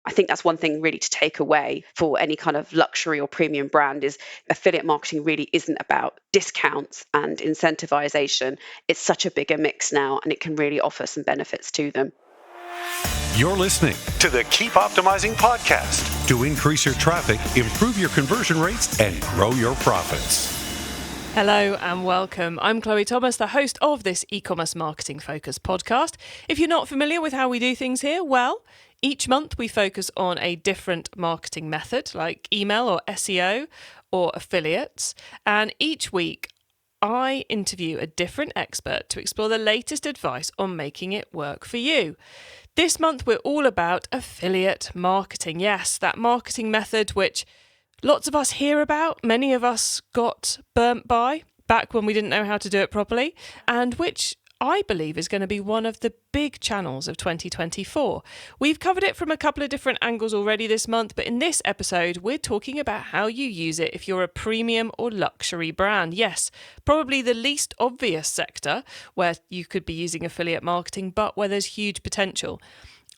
I think that's one thing really to take away for any kind of luxury or premium brand is affiliate marketing really isn't about discounts and incentivization. It's such a bigger mix now, and it can really offer some benefits to them. You're listening to the Keep Optimizing podcast to increase your traffic, improve your conversion rates, and grow your profits. Hello and welcome. I'm Chloe Thomas, the host of this e-commerce marketing focus podcast. If you're not familiar with how we do things here, well, each month we focus on a different marketing method like email or SEO or affiliates. And each week I interview a different expert to explore the latest advice on making it work for you. This month we're all about affiliate marketing. Yes, that marketing method which lots of us hear about, many of us got burnt by back when we didn't know how to do it properly, and which I believe is going to be one of the big channels of 2024. We've covered it from a couple of different angles already this month, but in this episode, we're talking about how you use it if you're a premium or luxury brand. Yes, probably the least obvious sector where you could be using affiliate marketing, but where there's huge potential.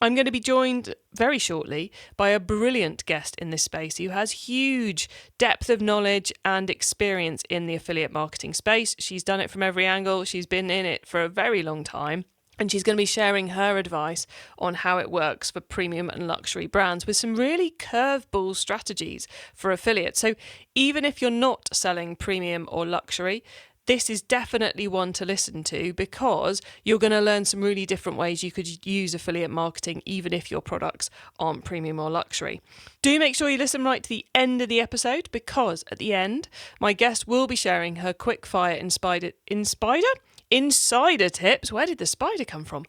I'm going to be joined very shortly by a brilliant guest in this space who has huge depth of knowledge and experience in the affiliate marketing space. She's done it from every angle. She's been in it for a very long time. And she's going to be sharing her advice on how it works for premium and luxury brands with some really curveball strategies for affiliates. So even if you're not selling premium or luxury, this is definitely one to listen to because you're going to learn some really different ways you could use affiliate marketing even if your products aren't premium or luxury. Do make sure you listen right to the end of the episode because at the end, my guest will be sharing her quick-fire insider tips. Where did the spider come from?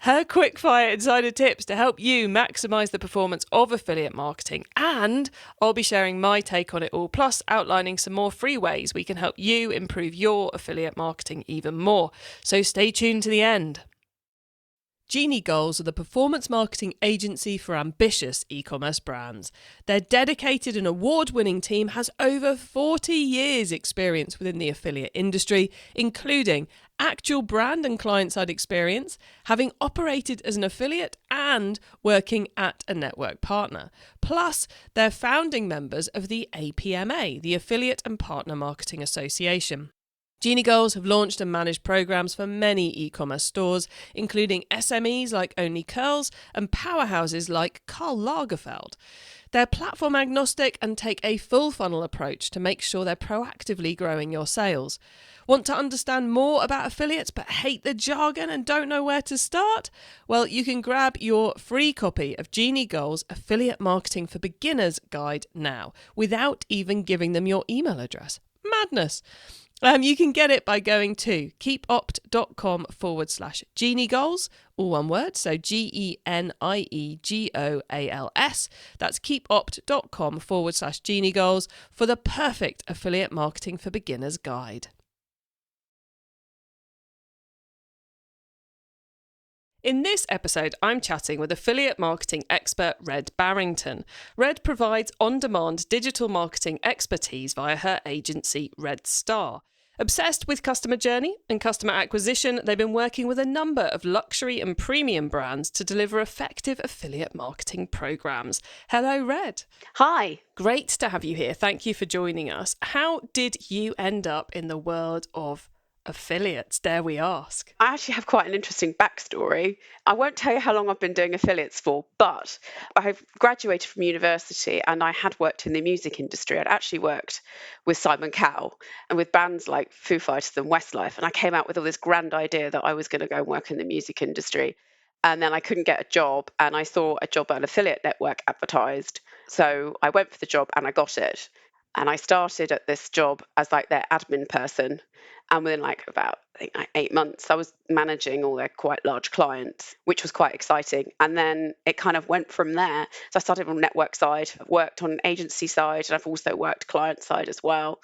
Her quick-fire insider tips to help you maximise the performance of affiliate marketing, and I'll be sharing my take on it all, plus outlining some more free ways we can help you improve your affiliate marketing even more. So stay tuned to the end. Genie Goals are the performance marketing agency for ambitious e-commerce brands. Their dedicated and award-winning team has over 40 years' experience within the affiliate industry, including actual brand and client-side experience, having operated as an affiliate and working at a network partner. Plus, they're founding members of the APMA, the Affiliate and Partner Marketing Association. Genie Goals have launched and managed programs for many e-commerce stores, including SMEs like Only Curls and powerhouses like Karl Lagerfeld. They're platform agnostic and take a full funnel approach to make sure they're proactively growing your sales. Want to understand more about affiliates but hate the jargon and don't know where to start? Well, you can grab your free copy of Genie Goals Affiliate Marketing for Beginners Guide now, without even giving them your email address. Madness! You can get it by going to keepopt.com/Genie Goals, all one word, so GENIEGOALS. That's keepopt.com/Genie Goals for the perfect affiliate marketing for beginners guide. In this episode, I'm chatting with affiliate marketing expert Red Barrington. Red provides on-demand digital marketing expertise via her agency Red Star. Obsessed with customer journey and customer acquisition, they've been working with a number of luxury and premium brands to deliver effective affiliate marketing programs. Hello, Red. Hi. Great to have you here. Thank you for joining us. How did you end up in the world of affiliates, dare we ask? I actually have quite an interesting backstory. I won't tell you how long I've been doing affiliates for, but I've graduated from university and I had worked in the music industry. I'd actually worked with Simon Cowell and with bands like Foo Fighters and Westlife. And I came out with all this grand idea that I was going to go and work in the music industry. And then I couldn't get a job and I saw a job at an affiliate network advertised. So I went for the job and I got it. And I started at this job as like their admin person. And within about 8 months, I was managing all their quite large clients, which was quite exciting. And then it kind of went from there. So I started on network side, worked on agency side, and I've also worked client side as well.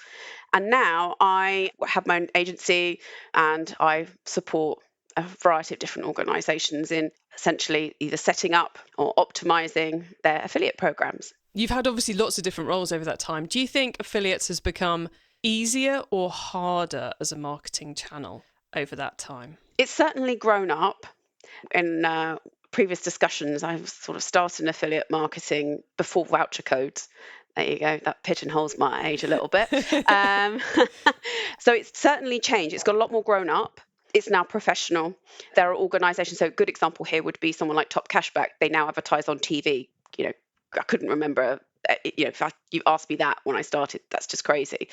And now I have my own agency and I support a variety of different organizations in essentially either setting up or optimizing their affiliate programs. You've had obviously lots of different roles over that time. Do you think affiliates has become easier or harder as a marketing channel over that time? It's certainly grown up. In previous discussions, I've sort of started in affiliate marketing before voucher codes. There you go. That pigeonholes my age a little bit. Um, so it's certainly changed. It's got a lot more grown up. It's now professional. There are organisations. So a good example here would be someone like Top Cashback. They now advertise on TV. You know, I couldn't remember. If you asked me that when I started, that's just crazy.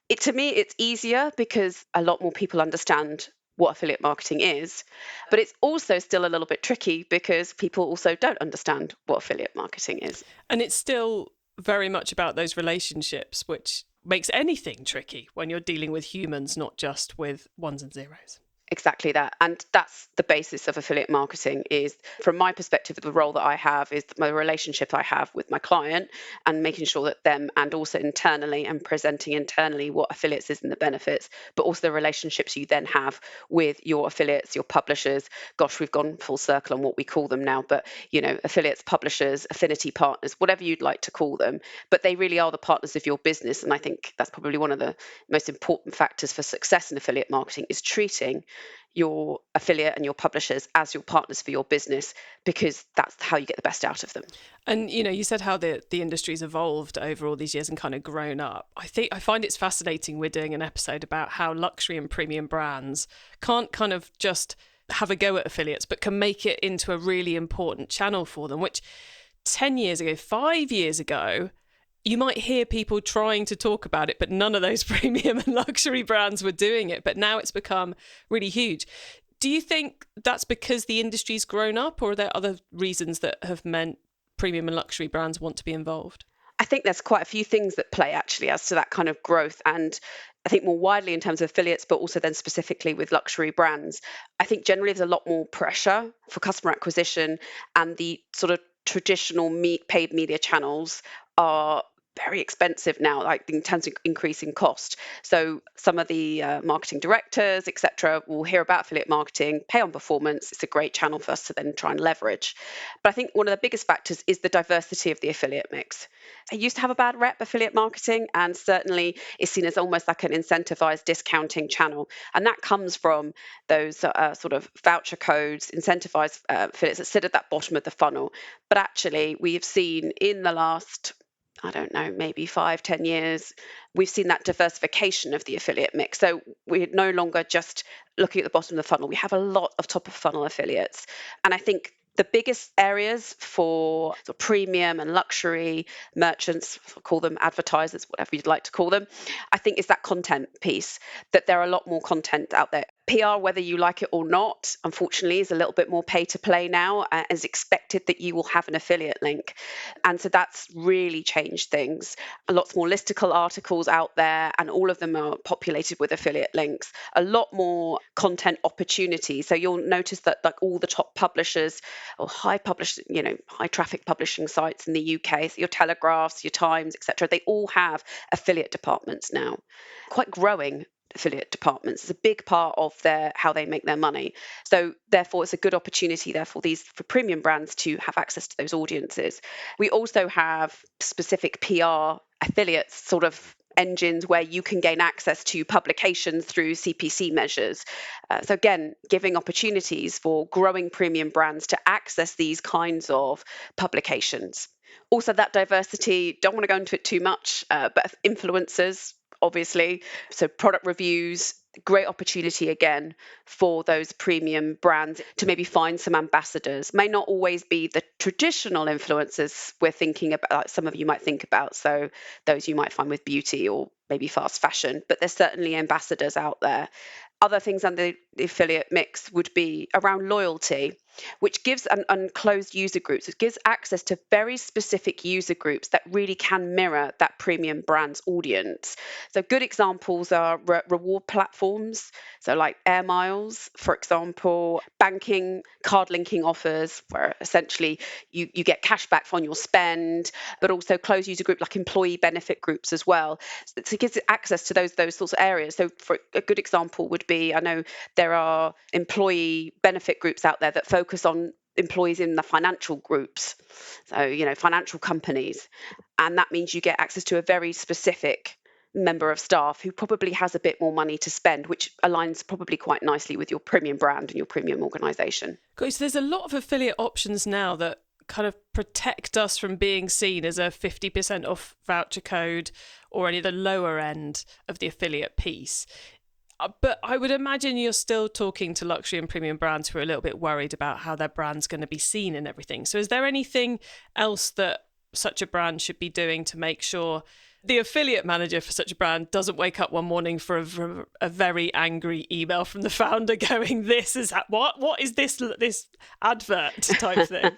To me, it's easier because a lot more people understand what affiliate marketing is, but it's also still a little bit tricky because people also don't understand what affiliate marketing is. And it's still very much about those relationships, which makes anything tricky when you're dealing with humans, not just with ones and zeros. Exactly that. And that's the basis of affiliate marketing is, from my perspective, the role that I have is my relationship I have with my client and making sure that them and also internally and presenting internally what affiliates is and the benefits, but also the relationships you then have with your affiliates, your publishers. Gosh, we've gone full circle on what we call them now, but affiliates, publishers, affinity partners, whatever you'd like to call them, but they really are the partners of your business. And I think that's probably one of the most important factors for success in affiliate marketing is treating your affiliate and your publishers as your partners for your business, because that's how you get the best out of them. And you said how the industry's evolved over all these years and kind of grown up. I find it's fascinating we're doing an episode about how luxury and premium brands can't kind of just have a go at affiliates, but can make it into a really important channel for them, which 10 years ago, 5 years ago, you might hear people trying to talk about it, but none of those premium and luxury brands were doing it. But now it's become really huge. Do you think that's because the industry's grown up, or are there other reasons that have meant premium and luxury brands want to be involved? I think there's quite a few things that play actually as to that kind of growth. And I think more widely in terms of affiliates, but also then specifically with luxury brands, I think generally there's a lot more pressure for customer acquisition, and the sort of traditional paid media channels are very expensive now, like in terms of increasing cost. So some of the marketing directors, etc., will hear about affiliate marketing, pay on performance. It's a great channel for us to then try and leverage. But I think one of the biggest factors is the diversity of the affiliate mix. It used to have a bad rep, affiliate marketing, and certainly is seen as almost like an incentivized discounting channel. And that comes from those sort of voucher codes, incentivized affiliates that sit at that bottom of the funnel. But actually, we have seen in the last, I don't know, maybe 5-10 years, we've seen that diversification of the affiliate mix. So we're no longer just looking at the bottom of the funnel. We have a lot of top of funnel affiliates. And I think the biggest areas for sort of premium and luxury merchants, call them advertisers, whatever you'd like to call them, I think is that content piece, that there are a lot more content out there. PR, whether you like it or not, unfortunately, is a little bit more pay to play now. It's expected that you will have an affiliate link. And so that's really changed things. Lots more listicle articles out there, and all of them are populated with affiliate links. A lot more content opportunities. So you'll notice that like all the top publishers or high traffic publishing sites in the UK, so your Telegraphs, your Times, etc., they all have affiliate departments now. Quite growing affiliate departments. It's a big part of how they make their money. So therefore, it's a good opportunity there for premium brands to have access to those audiences. We also have specific PR affiliates sort of engines where you can gain access to publications through CPC measures. So again, giving opportunities for growing premium brands to access these kinds of publications. Also, that diversity, don't want to go into it too much, but influencers, obviously. So product reviews, great opportunity again for those premium brands to maybe find some ambassadors. May not always be the traditional influencers we're thinking about, like some of you might think about. So those you might find with beauty or maybe fast fashion, but there's certainly ambassadors out there. Other things under the affiliate mix would be around loyalty, which gives unclosed user groups. It gives access to very specific user groups that really can mirror that premium brand's audience. So good examples are reward platforms, so like Air Miles, for example, banking, card linking offers, where essentially you get cash back on your spend, but also closed user group like employee benefit groups as well. So it gives access to those sorts of areas. So for a good example would be, I know there are employee benefit groups out there that focus on employees in the financial groups, so financial companies, and that means you get access to a very specific member of staff who probably has a bit more money to spend, which aligns probably quite nicely with your premium brand and your premium organisation. So there's a lot of affiliate options now that kind of protect us from being seen as a 50% off voucher code or any of the lower end of the affiliate piece. But I would imagine you're still talking to luxury and premium brands who are a little bit worried about how their brand's going to be seen and everything. So is there anything else that such a brand should be doing to make sure the affiliate manager for such a brand doesn't wake up one morning for a very angry email from the founder going, this is what is this advert type thing?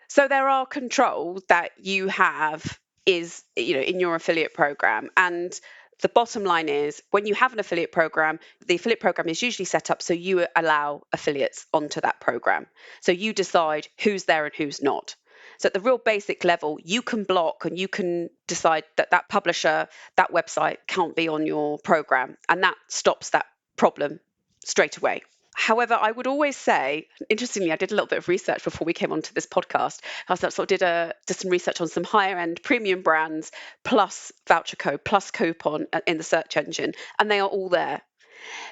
So there are controls that you have in your affiliate program. And the bottom line is when you have an affiliate program, the affiliate program is usually set up so you allow affiliates onto that program. So you decide who's there and who's not. So at the real basic level, you can block and you can decide that publisher, that website can't be on your program. And that stops that problem straight away. However, I would always say, interestingly, I did a little bit of research before we came onto this podcast. I sort of did some research on some higher end premium brands plus voucher code plus coupon in the search engine, and they are all there.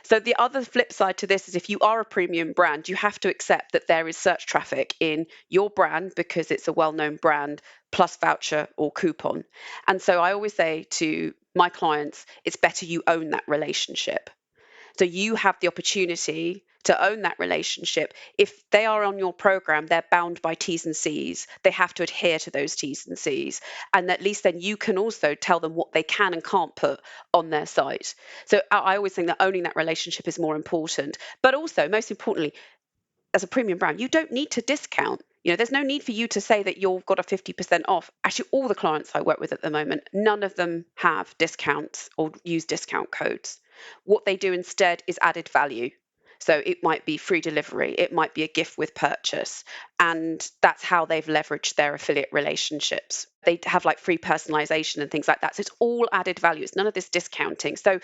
So the other flip side to this is if you are a premium brand, you have to accept that there is search traffic in your brand because it's a well-known brand plus voucher or coupon. And so I always say to my clients, it's better you own that relationship. So you have the opportunity to own that relationship. If they are on your program, they're bound by T's and C's. They have to adhere to those T's and C's. And at least then you can also tell them what they can and can't put on their site. So I always think that owning that relationship is more important. But also, most importantly, as a premium brand, you don't need to discount. There's no need for you to say that you've got a 50% off. Actually, all the clients I work with at the moment, none of them have discounts or use discount codes. What they do instead is added value. So it might be free delivery, it might be a gift with purchase. And that's how they've leveraged their affiliate relationships. They have like free personalization and things like that. So it's all added value. It's none of this discounting. So,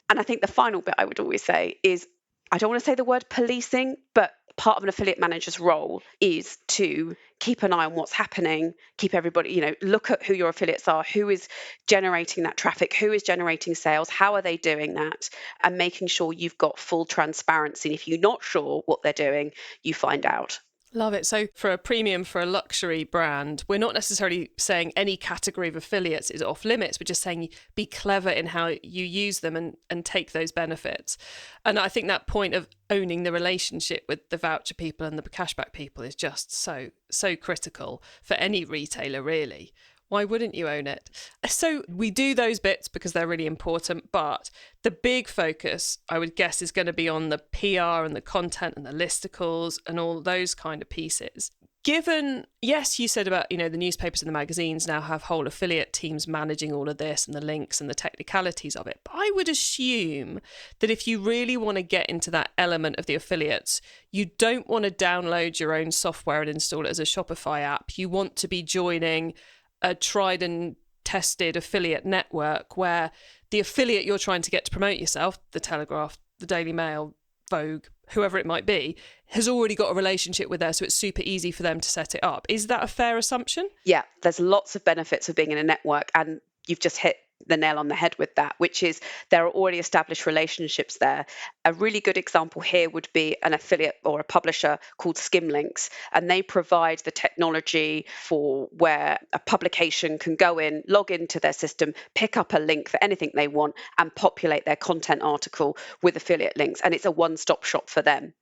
and I think the final bit I would always say is, I don't want to say the word policing, but part of an affiliate manager's role is to keep an eye on what's happening, keep everybody, look at who your affiliates are, who is generating that traffic, who is generating sales, how are they doing that, and making sure you've got full transparency. And if you're not sure what they're doing, you find out. Love it. So for a luxury brand, we're not necessarily saying any category of affiliates is off limits. We're just saying be clever in how you use them and take those benefits. And I think that point of owning the relationship with the voucher people and the cashback people is just so critical for any retailer, really. Why wouldn't you own it? So we do those bits because they're really important, but the big focus, I would guess, is going to be on the PR and the content and the listicles and all those kind of pieces. Given, yes, you said about, the newspapers and the magazines now have whole affiliate teams managing all of this and the links and the technicalities of it. But I would assume that if you really want to get into that element of the affiliates, you don't want to download your own software and install it as a Shopify app. You want to be joining a tried and tested affiliate network where the affiliate you're trying to get to promote yourself, the Telegraph, the Daily Mail, Vogue, whoever it might be, has already got a relationship with there, so it's super easy for them to set it up. Is that a fair assumption? Yeah, there's lots of benefits of being in a network, and you've just hit the nail on the head with that, which is there are already established relationships there. A really good example here would be an affiliate or a publisher called Skimlinks, and they provide the technology for where a publication can go in, log into their system, pick up a link for anything they want, and populate their content article with affiliate links. And it's a one-stop shop for them.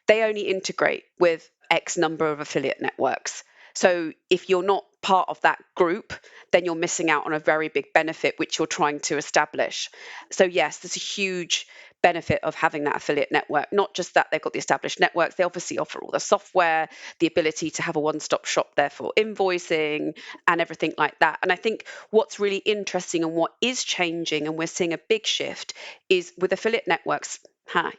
They only integrate with X number of affiliate networks. So if you're not part of that group, then you're missing out on a very big benefit which you're trying to establish. So yes, there's a huge benefit of having that affiliate network. Not just that they've got the established networks, they obviously offer all the software, the ability to have a one-stop shop there for invoicing and everything like that. And I think what's really interesting and what is changing, and we're seeing a big shift, is with affiliate networks.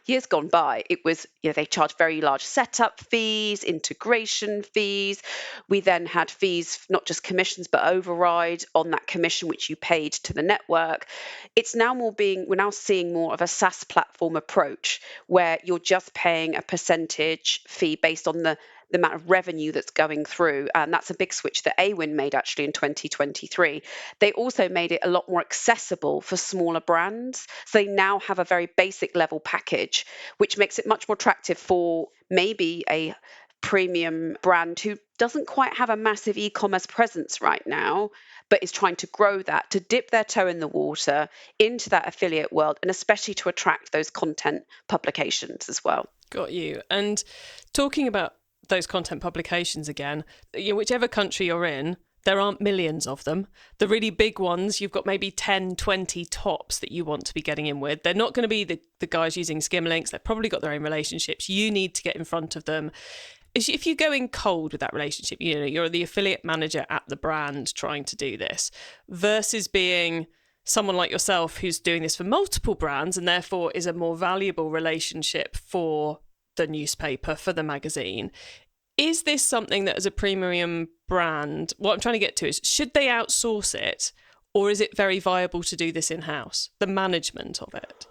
Years gone by, it was, they charged very large setup fees, integration fees. We then had fees, not just commissions, but override on that commission which you paid to the network. It's now we're now seeing more of a SaaS platform approach where you're just paying a percentage fee based on the the amount of revenue that's going through. And that's a big switch that Awin made actually in 2023. They also made it a lot more accessible for smaller brands. So they now have a very basic level package, which makes it much more attractive for maybe a premium brand who doesn't quite have a massive e-commerce presence right now, but is trying to grow that, to dip their toe in the water into that affiliate world, and especially to attract those content publications as well. Got you. And talking about those content publications again, whichever country you're in, there aren't millions of them. The really big ones, you've got maybe 10, 20 tops that you want to be getting in with. They're not going to be the guys using skim links. They've probably got their own relationships. You need to get in front of them. If you go in cold with that relationship, you're the affiliate manager at the brand trying to do this, versus being someone like yourself who's doing this for multiple brands and therefore is a more valuable relationship for the newspaper, for the magazine. Is this something that as a premium brand, what I'm trying to get to is, should they outsource it, or is it very viable to do this in-house, the management of it?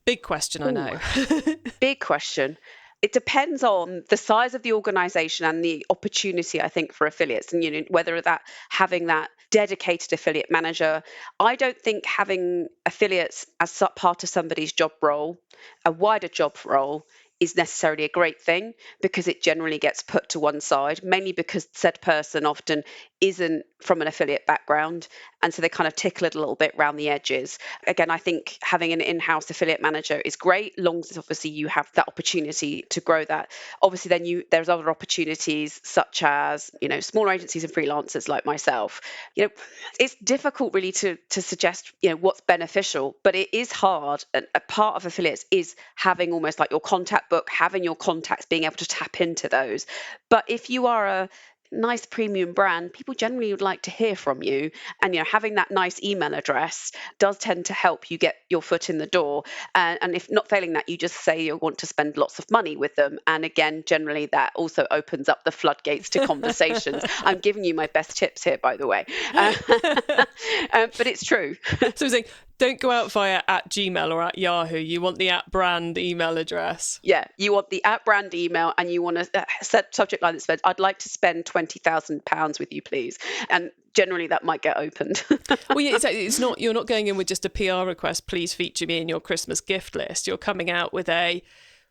Big question, I know. Big question. It depends on the size of the organization and the opportunity, I think, for affiliates, and whether that having that dedicated affiliate manager. I don't think having affiliates as part of somebody's job role, a wider job role, is necessarily a great thing, because it generally gets put to one side, mainly because said person often isn't from an affiliate background, and so they kind of tickle it a little bit around the edges. Again, I think having an in-house affiliate manager is great, long as obviously you have that opportunity to grow that. Obviously then there's other opportunities, such as smaller agencies and freelancers like myself. It's difficult really to suggest what's beneficial, but it is hard. And a part of affiliates is having almost like your contact book, having your contacts, being able to tap into those. But if you are a nice premium brand, people generally would like to hear from you, and having that nice email address does tend to help you get your foot in the door, and if not failing that, you just say you want to spend lots of money with them, and again, generally that also opens up the floodgates to conversations. I'm giving you my best tips here, by the way. But it's true. So saying, don't go out via @Gmail or @Yahoo. You want the @brand email address. Yeah, you want the @brand email, and you want to set subject line that says, "I'd like to spend £20,000 with you, please." And generally, that might get opened. Well, yeah, it's not. You're not going in with just a PR request. Please feature me in your Christmas gift list. You're coming out with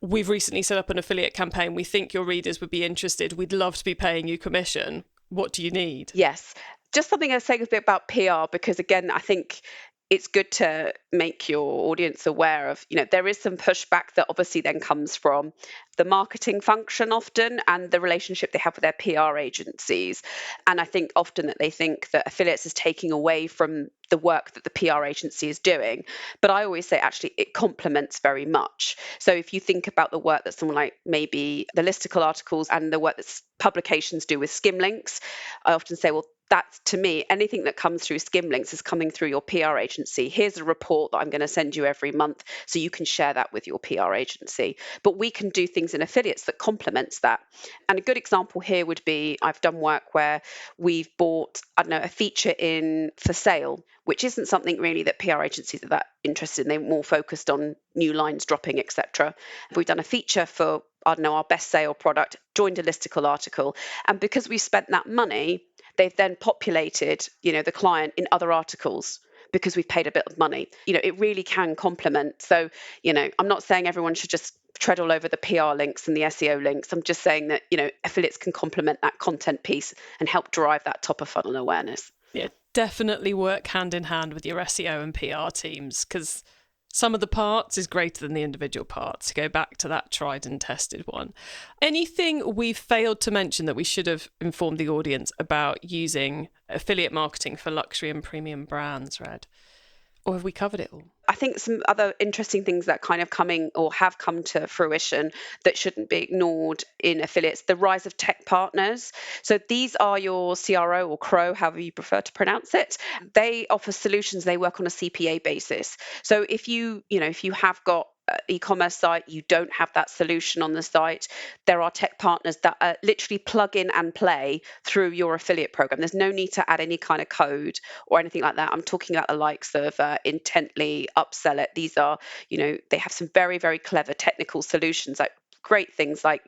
we've recently set up an affiliate campaign. We think your readers would be interested. We'd love to be paying you commission. What do you need? Yes. Just something I'll say a bit about PR, because again, I think it's good to make your audience aware of, there is some pushback that obviously then comes from the marketing function often, and the relationship they have with their PR agencies. And I think often that they think that affiliates is taking away from the work that the PR agency is doing. But I always say, actually, it complements very much. So if you think about the work that someone like maybe the listicle articles and the work that publications do with skim links, I often say, well, that's, to me, anything that comes through skim links is coming through your PR agency. Here's a report that I'm going to send you every month, so you can share that with your PR agency. But we can do things in affiliates that complements that. And a good example here would be, I've done work where we've bought, a feature in for sale, which isn't something really that PR agencies are that interested in. They're more focused on new lines dropping, etc. We've done a feature for, our best sale product, joined a listicle article. And because we spent that money, they've then populated, the client in other articles, because we've paid a bit of money. It really can complement. So, I'm not saying everyone should just tread all over the PR links and the SEO links. I'm just saying that, affiliates can complement that content piece and help drive that top of funnel awareness. Yeah, definitely work hand in hand with your SEO and PR teams, because some of the parts is greater than the individual parts. To go back to that tried and tested one. Anything we've failed to mention that we should have informed the audience about using affiliate marketing for luxury and premium brands, Red? Or have we covered it all? I think some other interesting things that kind of coming or have come to fruition that shouldn't be ignored in affiliates, the rise of tech partners. So these are your CRO or CRO, however you prefer to pronounce it. They offer solutions. They work on a CPA basis. So if you have got e-commerce site, you don't have that solution on the site, there are tech partners that literally plug in and play through your affiliate program. There's no need to add any kind of code or anything like that. I'm talking about the likes of Intently, Upsell It. These are, they have some very, very clever technical solutions, like great things like,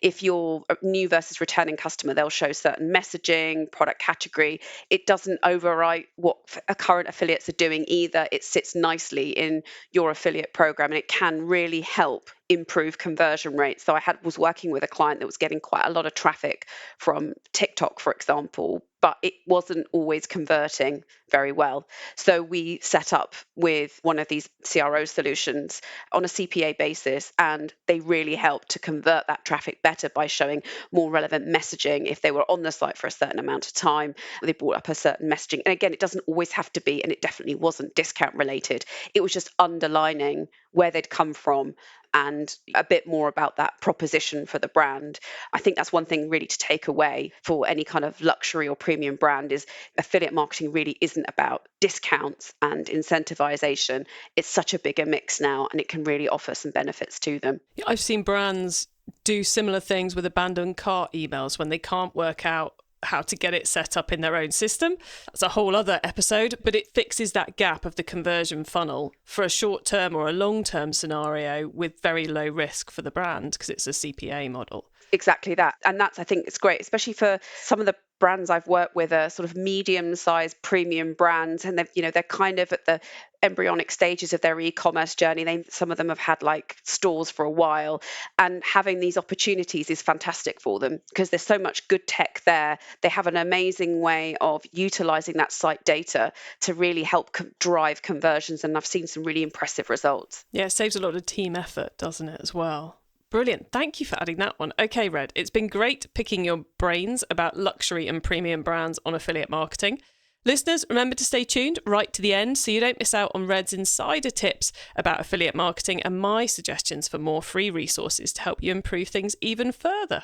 if you're a new versus returning customer, they'll show certain messaging, product category. It doesn't overwrite what current affiliates are doing either. It sits nicely in your affiliate program, and it can really help improve conversion rates. So I was working with a client that was getting quite a lot of traffic from TikTok, for example, but it wasn't always converting very well. So we set up with one of these CRO solutions on a CPA basis, and they really helped to convert that traffic better by showing more relevant messaging. If they were on the site for a certain amount of time, they brought up a certain messaging. And again, it doesn't always have to be, and it definitely wasn't discount related. It was just underlining where they'd come from and a bit more about that proposition for the brand. I think that's one thing really to take away for any kind of luxury or premium brand is affiliate marketing really isn't about discounts and incentivization. It's such a bigger mix now, and it can really offer some benefits to them. I've seen brands do similar things with abandoned cart emails when they can't work out how to get it set up in their own system. That's a whole other episode, but it fixes that gap of the conversion funnel for a short-term or a long-term scenario with very low risk for the brand because it's a CPA model. Exactly that. And I think it's great, especially for some of the brands I've worked with are sort of medium-sized premium brands, and they're kind of at the embryonic stages of their e-commerce journey. Some of them have had like stores for a while, and having these opportunities is fantastic for them because there's so much good tech there. They have an amazing way of utilizing that site data to really help drive conversions, and I've seen some really impressive results. Yeah, it saves a lot of team effort, doesn't it, as well? Brilliant. Thank you for adding that one. Okay, Red, it's been great picking your brains about luxury and premium brands on affiliate marketing. Listeners, remember to stay tuned right to the end so you don't miss out on Red's insider tips about affiliate marketing and my suggestions for more free resources to help you improve things even further.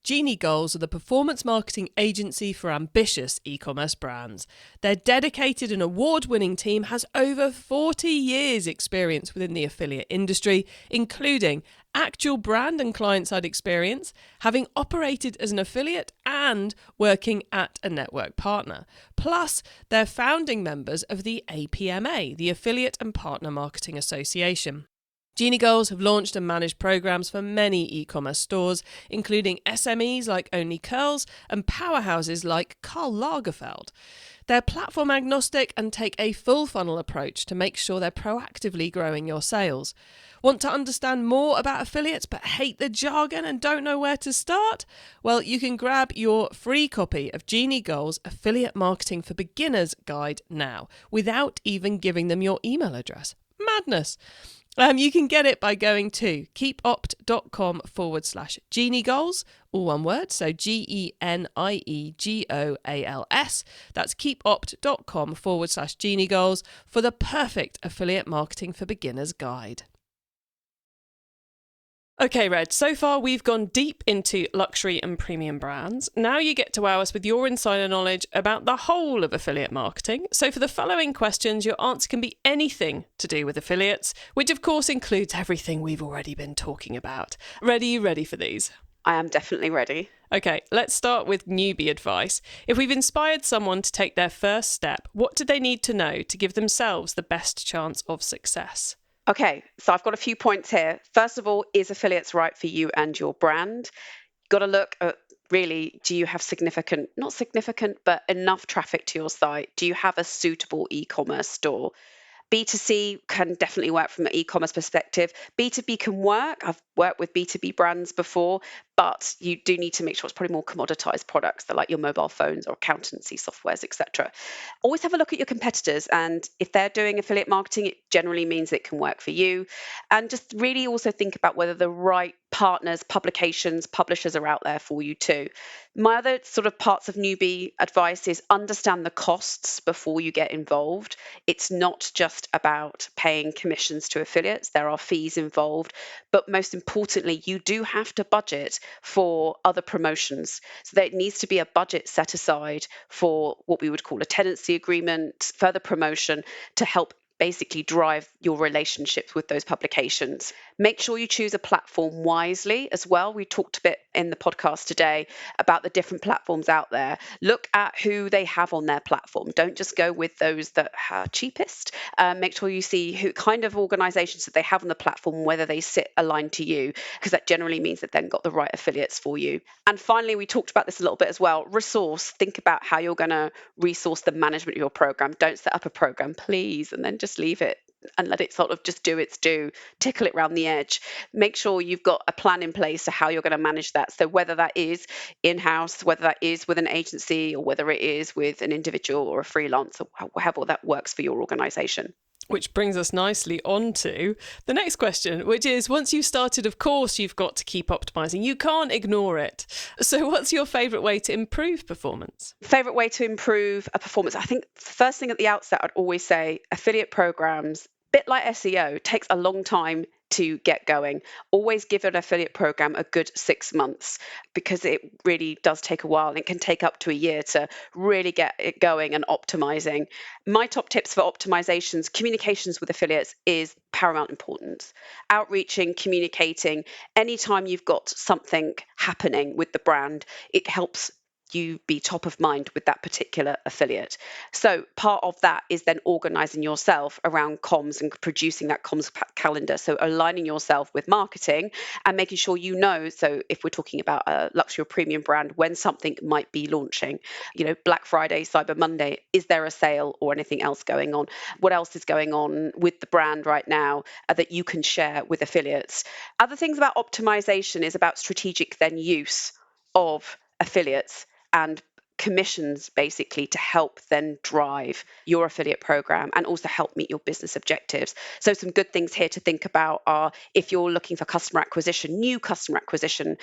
Genie Goals are the performance marketing agency for ambitious e-commerce brands. Their dedicated and award-winning team has over 40 years' experience within the affiliate industry, including actual brand and client-side experience, having operated as an affiliate and working at a network partner. Plus, they're founding members of the APMA, the Affiliate and Partner Marketing Association. Genie Goals have launched and managed programs for many e-commerce stores, including SMEs like Only Curls and powerhouses like Karl Lagerfeld. They're platform agnostic and take a full funnel approach to make sure they're proactively growing your sales. Want to understand more about affiliates but hate the jargon and don't know where to start? Well, you can grab your free copy of Genie Goals Affiliate Marketing for Beginners Guide now, without even giving them your email address. Madness! You can get it by going to keepopt.com/Genie Goals, all one word, so GENIEGOALS. That's keepopt.com/Genie Goals for the perfect affiliate marketing for beginners guide. Okay, Red, so far we've gone deep into luxury and premium brands. Now you get to wow us with your insider knowledge about the whole of affiliate marketing. So for the following questions, your answer can be anything to do with affiliates, which of course includes everything we've already been talking about. Red, are you ready for these? I am definitely ready. Okay, let's start with newbie advice. If we've inspired someone to take their first step, what do they need to know to give themselves the best chance of success? Okay, so I've got a few points here. First of all, is affiliates right for you and your brand? Got to look at really, do you have not significant, but enough traffic to your site? Do you have a suitable e-commerce store? B2C can definitely work from an e-commerce perspective. B2B can work. I've worked with B2B brands before, but you do need to make sure it's probably more commoditized products that like your mobile phones or accountancy softwares, etc. Always have a look at your competitors, and if they're doing affiliate marketing, it generally means it can work for you. And just really also think about whether the right partners, publications, publishers are out there for you too. My other sort of parts of newbie advice is understand the costs before you get involved. It's not just about paying commissions to affiliates. There are fees involved, but most importantly, you do have to budget for other promotions. So there needs to be a budget set aside for what we would call a tenancy agreement, further promotion to help basically drive your relationships with those publications. Make sure you choose a platform wisely as well. We talked a bit in the podcast today about the different platforms out there. Look at who they have on their platform. Don't just go with those that are cheapest. Make sure you see who kind of organizations that they have on the platform, whether they sit aligned to you, because that generally means they've then got the right affiliates for you. And finally, we talked about this a little bit as well. Resource. Think about how you're going to resource the management of your program. Don't set up a program, please, and then just leave it and let it sort of just do its due, tickle it round the edge. Make sure you've got a plan in place to how you're going to manage that. So whether that is in-house, whether that is with an agency, or whether it is with an individual or a freelancer, however that works for your organization. Which brings us nicely on to the next question, which is, once you've started, of course, you've got to keep optimizing. You can't ignore it. So what's your favourite way to improve performance? Favourite way to improve a performance? I think the first thing at the outset, I'd always say affiliate programs, bit like SEO, takes a long time to get going. Always give an affiliate program a good 6 months, because it really does take a while, and it can take up to a year to really get it going and optimizing. My top tips for optimizations: communications with affiliates is paramount importance. Outreaching, communicating, anytime you've got something happening with the brand, it helps you be top of mind with that particular affiliate. So part of that is then organizing yourself around comms and producing that comms calendar. So aligning yourself with marketing and making sure you know. So if we're talking about a luxury or premium brand, when something might be launching, Black Friday, Cyber Monday, is there a sale or anything else going on? What else is going on with the brand right now that you can share with affiliates? Other things about optimization is about strategic then use of affiliates and commissions, basically, to help then drive your affiliate program and also help meet your business objectives. So some good things here to think about are, if you're looking for customer acquisition, new customer acquisition,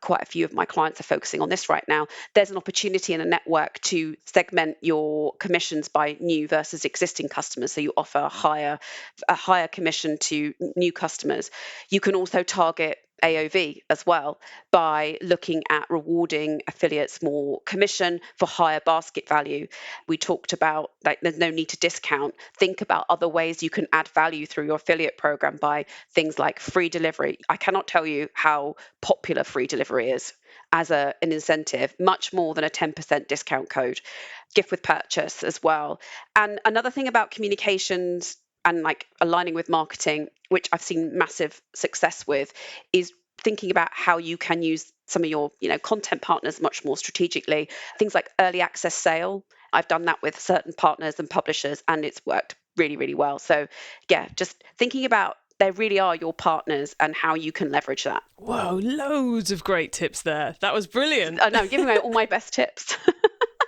quite a few of my clients are focusing on this right now. There's an opportunity in a network to segment your commissions by new versus existing customers. So you offer a higher commission to new customers. You can also target AOV as well by looking at rewarding affiliates more commission for higher basket value. We talked about, like, there's no need to discount. Think about other ways you can add value through your affiliate program by things like free delivery. I cannot tell you how popular free delivery is as an incentive, much more than a 10% discount code. Gift with purchase as well. And another thing about communications and like aligning with marketing, which I've seen massive success with, is thinking about how you can use some of your content partners much more strategically. Things like early access sale. I've done that with certain partners and publishers, and it's worked really, really well. So yeah, just thinking about they really are your partners and how you can leverage that. Whoa, loads of great tips there. That was brilliant. I know, I'm giving away all my best tips.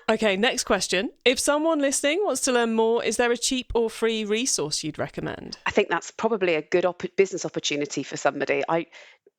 Okay, next question. If someone listening wants to learn more, is there a cheap or free resource you'd recommend? I think that's probably a good business opportunity for somebody. I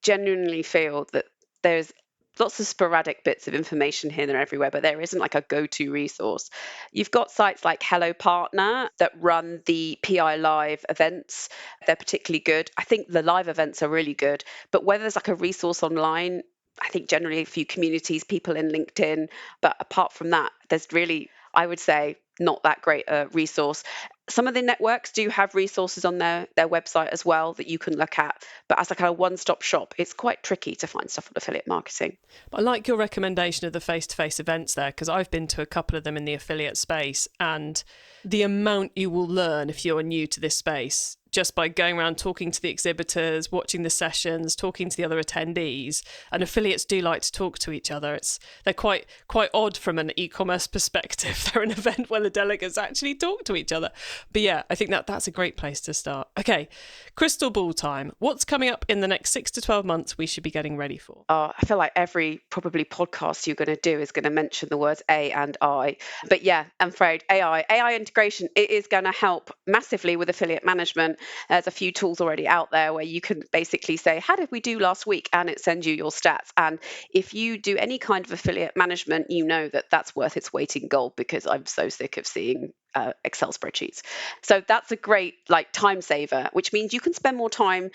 genuinely feel that there's lots of sporadic bits of information here and everywhere, but there isn't like a go-to resource. You've got sites like Hello Partner that run the PI Live events. They're particularly good. I think the live events are really good, but whether there's like a resource online, I think generally a few communities, people in LinkedIn, but apart from that, there's really, I would say, not that great a resource. Some of the networks do have resources on their website as well that you can look at, but as like a one-stop shop, it's quite tricky to find stuff on affiliate marketing. I like your recommendation of the face-to-face events there, because I've been to a couple of them in the affiliate space, and the amount you will learn if you're new to this space just by going around talking to the exhibitors, watching the sessions, talking to the other attendees. And affiliates do like to talk to each other. They're quite odd from an e-commerce perspective. They're an event where the delegates actually talk to each other. But yeah, I think that's a great place to start. Okay, crystal ball time. What's coming up in the next 6 to 12 months we should be getting ready for? I feel like every probably podcast you're going to do is going to mention the words A and I. But yeah, I'm afraid AI integration, it is going to help massively with affiliate management. There's a few tools already out there where you can basically say, how did we do last week? And it sends you your stats. And if you do any kind of affiliate management, you know that that's worth its weight in gold, because I'm so sick of seeing Excel spreadsheets. So that's a great time saver, which means you can spend more time,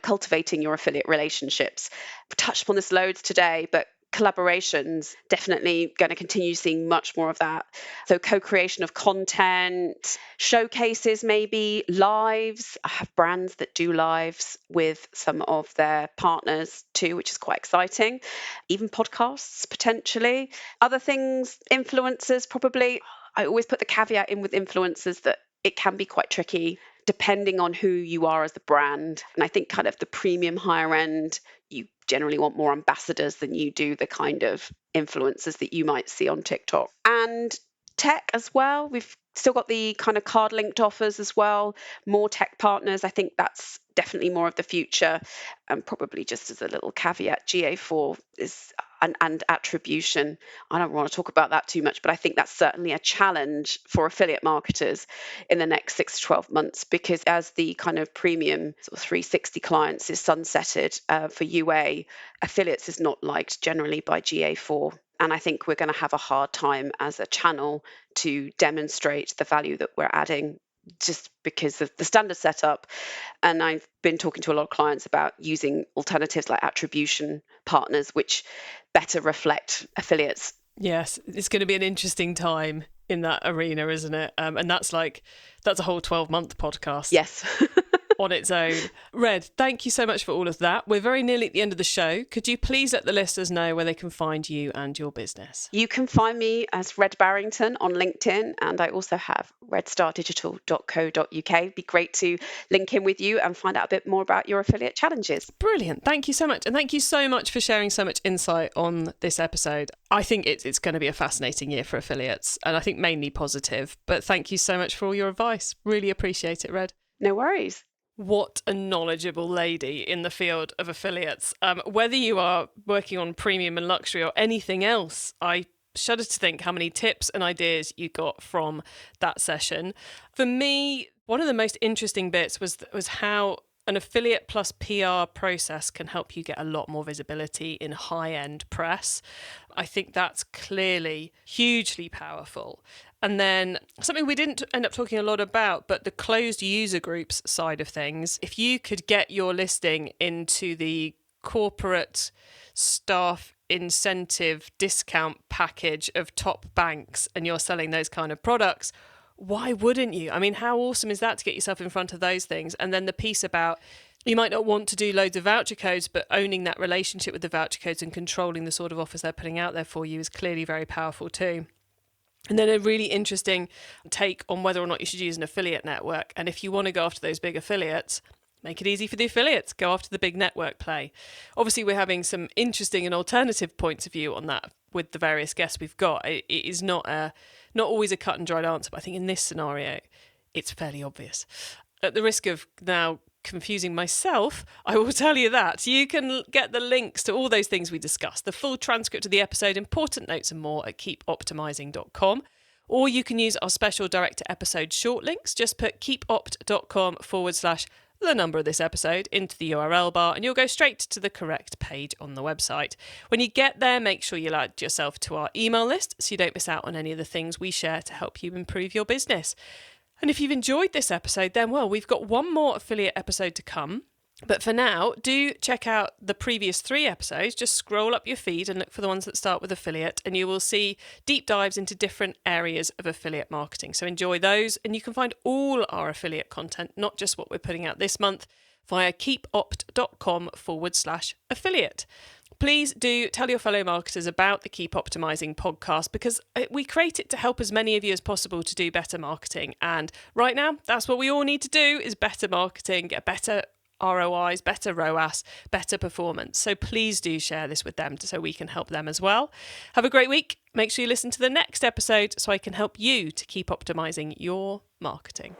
cultivating your affiliate relationships. We've touched upon this loads today, but collaborations, definitely going to continue seeing much more of that. So co-creation of content, showcases, maybe lives. I have brands that do lives with some of their partners too, which is quite exciting. Even podcasts potentially. Other things, influencers probably. I always put the caveat in with influencers that it can be quite tricky depending on who you are as the brand. And I think kind of the premium higher end, you generally want more ambassadors than you do the kind of influencers that you might see on TikTok. And tech as well. We've still got the kind of card linked offers as well, more tech partners. I think that's definitely more of the future. And probably just as a little caveat, GA4 is and attribution. I don't want to talk about that too much, but I think that's certainly a challenge for affiliate marketers in the next 6 to 12 months, because as the kind of premium sort of 360 clients is sunsetted for UA, affiliates is not liked generally by GA4. And I think we're going to have a hard time as a channel to demonstrate the value that we're adding just because of the standard setup. And I've been talking to a lot of clients about using alternatives like attribution partners, which better reflect affiliates. Yes, it's going to be an interesting time in that arena, isn't it? And that's a whole 12-month podcast. Yes. On its own. Red, thank you so much for all of that. We're very nearly at the end of the show. Could you please let the listeners know where they can find you and your business? You can find me as Red Barrington on LinkedIn, and I also have redstardigital.co.uk. It'd be great to link in with you and find out a bit more about your affiliate challenges. Brilliant. Thank you so much. And thank you so much for sharing so much insight on this episode. I think it's going to be a fascinating year for affiliates, and I think mainly positive. But thank you so much for all your advice. Really appreciate it, Red. No worries. What a knowledgeable lady in the field of affiliates. Whether you are working on premium and luxury or anything else, I shudder to think how many tips and ideas you got from that session. For me, one of the most interesting bits was how an affiliate plus PR process can help you get a lot more visibility in high-end press. I think that's clearly hugely powerful. And then something we didn't end up talking a lot about, but the closed user groups side of things. If you could get your listing into the corporate staff incentive discount package of top banks and you're selling those kind of products, why wouldn't you? I mean, how awesome is that to get yourself in front of those things? And then the piece about you might not want to do loads of voucher codes, but owning that relationship with the voucher codes and controlling the sort of offers they're putting out there for you is clearly very powerful too. And then a really interesting take on whether or not you should use an affiliate network. And if you want to go after those big affiliates, make it easy for the affiliates. Go after the big network play. Obviously, we're having some interesting and alternative points of view on that with the various guests we've got. It is not always a cut and dried answer, but I think in this scenario, it's fairly obvious. At the risk of now confusing myself, I will tell you that you can get the links to all those things we discussed, the full transcript of the episode, important notes and more at keepoptimizing.com. Or you can use our special direct to episode short links. Just put keepopt.com/the number of this episode into the URL bar and you'll go straight to the correct page on the website. When you get there, make sure you add yourself to our email list so you don't miss out on any of the things we share to help you improve your business. And if you've enjoyed this episode, then, well, we've got one more affiliate episode to come. But for now, do check out the previous 3 episodes. Just scroll up your feed and look for the ones that start with affiliate, and you will see deep dives into different areas of affiliate marketing. So enjoy those. And you can find all our affiliate content, not just what we're putting out this month, via keepopt.com/affiliate. Please do tell your fellow marketers about the Keep Optimizing podcast, because we create it to help as many of you as possible to do better marketing. And right now, that's what we all need to do is better marketing, get better ROIs, better ROAS, better performance. So please do share this with them so we can help them as well. Have a great week. Make sure you listen to the next episode so I can help you to keep optimizing your marketing.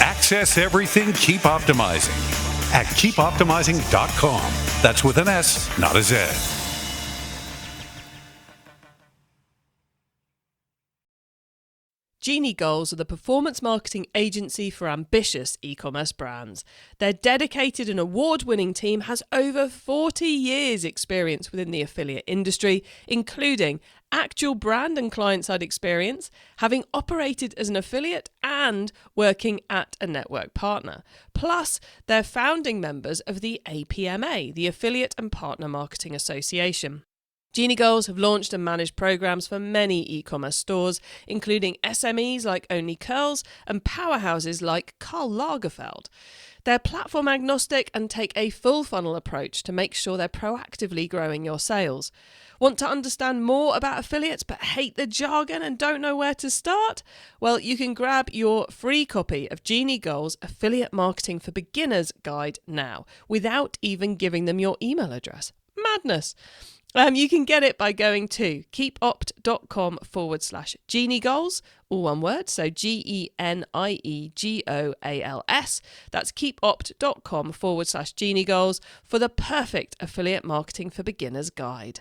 Access everything Keep Optimizing at keepoptimizing.com. That's with an S, not a Z. Genie Goals are the performance marketing agency for ambitious e-commerce brands. Their dedicated and award-winning team has over 40 years' experience within the affiliate industry, including actual brand and client-side experience, having operated as an affiliate, and and working at a network partner. Plus, they're founding members of the APMA, the Affiliate and Partner Marketing Association. Genie Goals have launched and managed programs for many e-commerce stores, including SMEs like Only Curls and powerhouses like Karl Lagerfeld. They're platform agnostic and take a full funnel approach to make sure they're proactively growing your sales. Want to understand more about affiliates but hate the jargon and don't know where to start? Well, you can grab your free copy of Genie Goals Affiliate Marketing for Beginners Guide now, without even giving them your email address. Madness! You can get it by going to keepopt.com/Genie Goals, all one word, so GENIEGOALS. That's keepopt.com/Genie Goals for the perfect affiliate marketing for beginners guide.